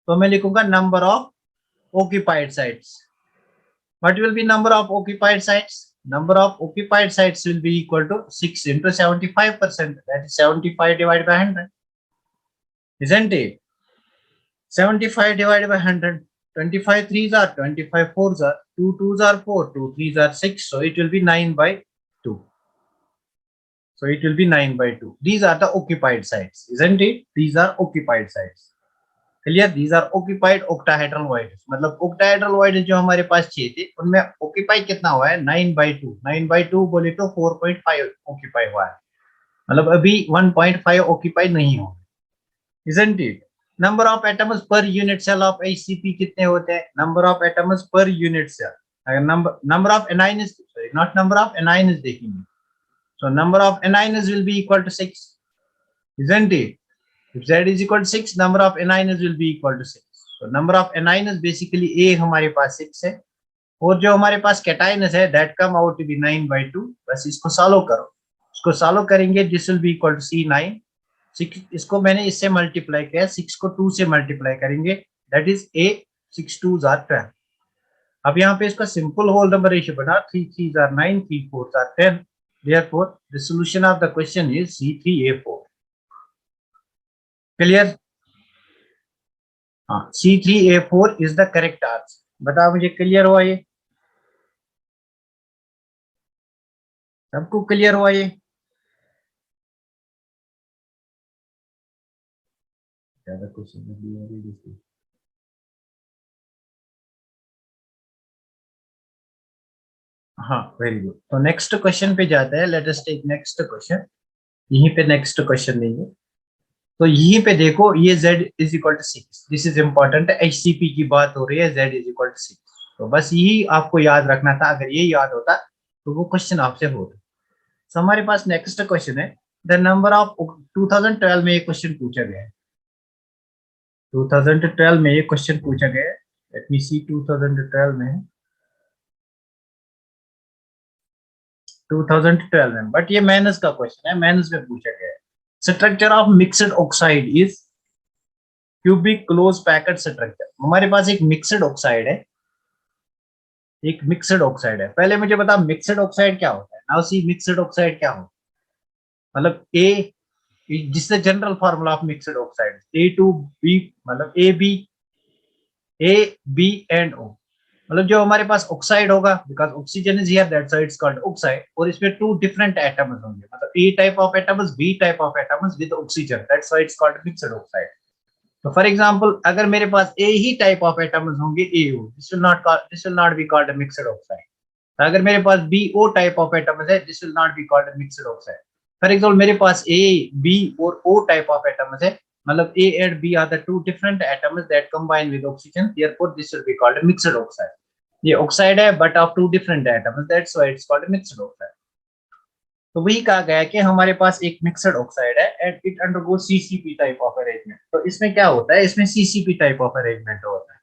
तो मैं लिखूंगा number of occupied sites. What will be number of occupied sites? Number of occupied sites will be equal to 6 into 75%, that is 75 divided by 100, isn't it? 75 divided by 100, 25 threes are 25 fours are 2 twos are 4, 2 threes are 6, so it will be 9 by 2. So it will be 9 by 2. These are the occupied sites, isn't it? These are occupied sites. Clear? These are occupied octahedral voids. मतलब octahedral void जो हमारे पास 6 थे उनमें occupy कितना हुआ है? 9 by 2. 9 by 2 बोले तो 4.5 occupy हुआ है, मतलब अभी 1.5 occupy नहीं हो, isn't it? Number of atoms per unit cell of HCP कितने होते हैं? Number of atoms per unit cell, अगर number of anions, sorry, not number of anions देखेंगे, so number of anions will be equal to 6, isn't it? If Z is equal to 6, number of anions will be equal to 6. So number of anions basically A हमारे पास 6 है, और जो हमारे पास cations है that come out to be 9 by 2। बस इसको solve करो, इसको सॉल्व करेंगे this will be equal to C9। 6 इसको मैंने इससे मल्टीप्लाई किया, 6 को 2 से मल्टीप्लाई करेंगे, that is A, 6 2s are 12। अब यहाँ पे इसका सिंपल होल नंबर रेशियो बना, 3 3s are 9, 3 4s are 10, therefore the solution of the question is C3A4। Clear? हाँ, C3A4 is the correct answer। बताओ मुझे, क्लियर हुआ ये? सबको क्लियर हुआ ये? ज्यादा क्वेश्चन नहीं। हाँ, वेरी गुड। तो नेक्स्ट क्वेश्चन पे जाते हैं, let us take next question. यहीं पे नेक्स्ट क्वेश्चन लेंगे। तो यहीं पे देखो ये Z is equal to 6, this is important, HCP की बात हो रही है, Z इज इक्वल टू 6। तो बस यही आपको याद रखना था, अगर ये याद होता तो वो क्वेश्चन आपसे होता। तो हमारे पास नेक्स्ट क्वेश्चन है, द नंबर ऑफ 2012 में ये क्वेश्चन पूछा गया है। 2012 में ये क्वेश्चन पूछा गया है, लेट मी सी 2012 में, 2012 में, बट ये मेंस का क्वेश्चन है, मेंस में पूछा गया है। Structure of mixed oxide is cubic close packet structure. हमारे पास एक मिक्सड ऑक्साइड है, एक मिक्सड ऑक्साइड है। पहले मुझे बता मिक्सड ऑक्साइड क्या होता है। नाउ सी मिक्सड ऑक्साइड क्या होता है, मतलब ए, जिससे general formula of mixed oxide A2B, मतलब ए बी एंड ओ, मतलब जो हमारे पास ऑक्साइड होगा, because oxygen is here that's why it's called oxide, और इसमें टू डिफरेंट एटम्स होंगे, मतलब A type of atoms, B type of atoms with oxygen, that's why it's called mixed oxide. तो फॉर एग्जांपल अगर मेरे पास A ही type of atoms होंगे AO, this will not be called mixed oxide. अगर मेरे पास BO टाइप ऑफ एटम्स है, this will not be called mixed oxide. For example मेरे पास A, B और O टाइप ऑफ एटम्स है, मतलब A and B are the two different atoms that combine with oxygen, therefore this will be called mixed oxide। ये oxide है but of two different atoms, that's why it's called mixed oxide. तो वही कहा गया है कि हमारे पास एक मिक्सड ऑक्साइड है and it undergo CCP type of arrangement. तो इसमें क्या होता है, इसमें CCP टाइप ऑफ अरेंजमेंट होता है,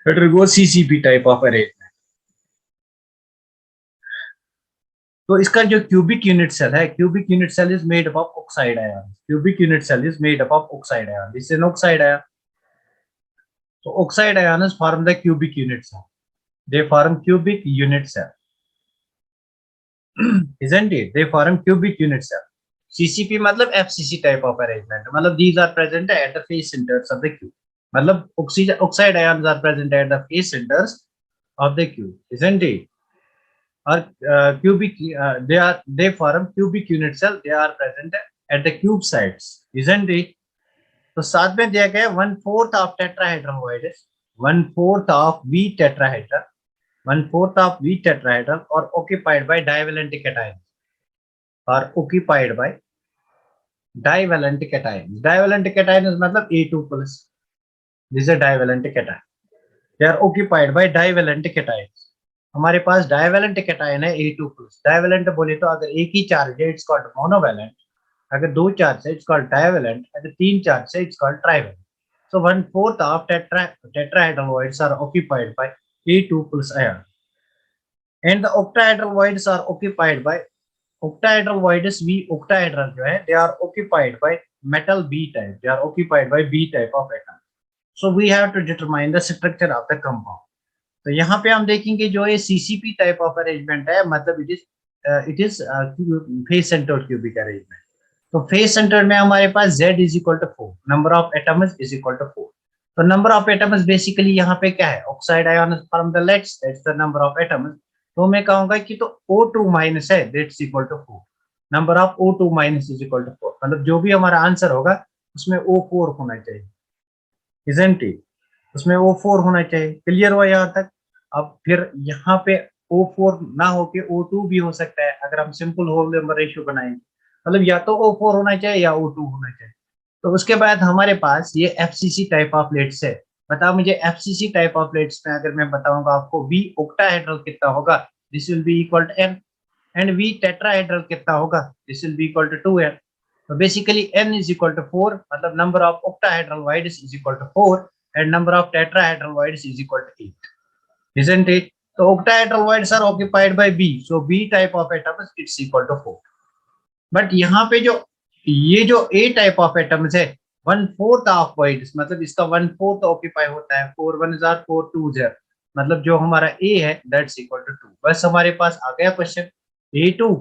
undergo CCP type of arrangement. तो इसका जो क्यूबिक यूनिट सेल है, cubic unit cell is made up of oxide ion, cubic unit cell is made up of oxide ion, this is an oxide ion. तो oxide ion form the cubic unit cell, they form cubic unit cell, isn't it? They form cubic unit cell। CCP मतलब FCC type of arrangement, मतलब these are present at the face centers of the cube, मतलब oxygen oxide ions are present at the face centers of the cube, isn't it? और cubic they form cubic unit cell, they are present at the cube sides, isn't it? तो साथ में दिया गया 1/4 of tetrahedral voids, 1/4 of V tetrahedral, 1/4 of V tetrahedral or occupied by divalent cations, or occupied by divalent cations। Divalent cations मतलब A2 plus, this is a divalent cation, they are occupied by divalent cations। हमारे पास divalent cation है A2 plus। divalent बोले तो अगर एक ही charge है it's called monovalent, अगर दो चार्ज है इट्स कॉल्ड डाइवैलेंट, अगर तीन चार्ज है it's called trivalent. So 1/4 of tetrahedral voids are occupied by A2 plus ion, and the octahedral voids are occupied by octahedral voids V octahedral जो है they are occupied by metal B type, they are occupied by B type of atom। So we have to determine the structure of the compound। तो यहाँ पे हम देखेंगे जो ये CCP type of arrangement है, मतलब it is face centred cubic arrangement. तो फेस सेंटर्ड में हमारे पास Z is equal to 4, number of atoms is equal to 4। तो नंबर ऑफ एटम्स बेसिकली यहाँ पे क्या है, oxide ion from the lattice, that's the number of atoms. तो मैं कहूंगा कि तो O2 माइनस है, that's equal to 4, number of O2 minus is equal to 4, मतलब जो भी हमारा आंसर होगा उसमें O4 होना चाहिए, इजंट इट? उसमें O4 होना चाहिए। क्लियर हुआ यहाँ तक? अब फिर यहाँ पे O4 ना होके O2 भी हो सकता है अगर हम सिंपल होल नंबर रेशियो बनाएंगे, मतलब या तो O4 होना चाहिए या O2 होना चाहिए। तो उसके बाद हमारे पास ये FCC टाइप ऑफ प्लेट्स है। बताओ मुझे FCC टाइप ऑफ प्लेट्स में अगर मैं बताऊंगा आपको V ऑक्टाहेड्रल कितना होगा, this will be equal to N, and V tetrahedral कितना होगा, this will be equal to 2N। तो basically N is equal to 4, मतलब number of octahedral voids is equal to 4 and number of tetrahedral voids is equal to 8, isn't it? So octahedral voids are occupied by B, so B type of atoms it's equal to 4। but यहाँ पे जो ये जो A type of atoms है 1/4 of voids, मतलब इसका 1/4 occupy होता है, 4 1 are 4 2 0, मतलब जो हमारा A है that's equal to 2। बस हमारे पास आ गया क्वेश्चन, A2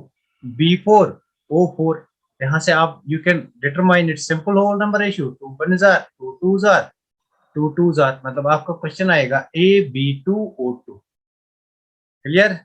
B4 O4। यहाँ से आप you can determine it simple whole number ratio, 2 1 are 2 2 are 2 2 मतलब आपका क्वेश्चन आएगा A B2 O2। क्लियर?